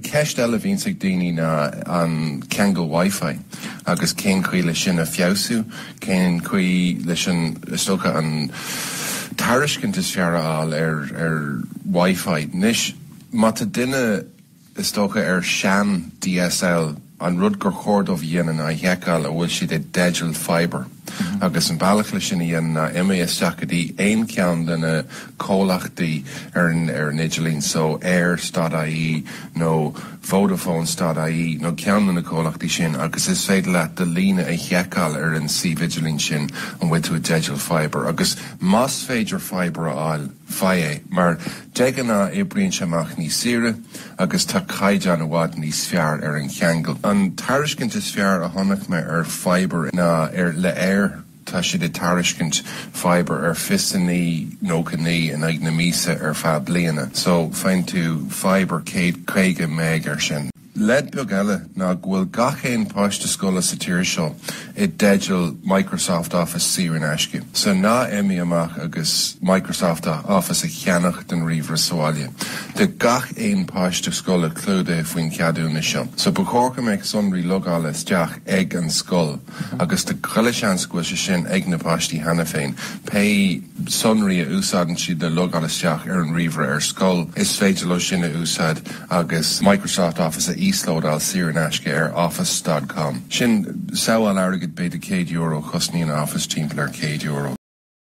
Ceist eile bhíonn sig daoine ná an ceangal Wi-Fi agus cén chuí le sin a fiosú, cén chuí le sin istócha an tairiscint is fearr ar Wi-Fi. Nis má tá duine istócha ar sean DSL an rud gur chórdómh dhéanaan a dhéacail a bhfuil siad digital fibre. Agus an bailach lei sin dhéanana imé isteachtaí aon ceann duna cólaachtaí ar an Idirlín, so air.ie nó Vodafone.ie nó ceann duna cólaachtaí sin, agus is féidir leat do lína a dhéacail ar an Idirlín sin an bhfuil tú digital fibre. Agus más féidir fibre áil faé, mar deganna I bríonn seach níos saoire agus tá caid an bhád níos fearr ar an cheangal. An tairiscint is fearr a tháinig me ar fibre ná ar le air tá siad I tairiscint fibre ar fisanní nó caní in ag na mísa ar fad bliana. So féin tú fibre céige meg ar sin. Lead beag eile ná bhfuil gachéin páiste scoile sa tíir seo I digital Microsoft Office saor in aisce. So ná Feidhmeannach agus Microsoft Office a cheannach den riomhre sáile. De gach éon páiste scoile clúda faoin ceadúna seo. So buchórcha méid sonraí logáil isteach ag an scoil, agus de chuile sean scoil se sin ag na páistí hena féin. Pé sonraí a úsáidan siad de logáil isteach ar an riomhre ar scoil, is féidir lo sin a úsáid agus Microsoft Office a íslódáil saor in aisce ar office.com. Sin saoil airgid beidir €100 chusníon Office timpeall ar €100.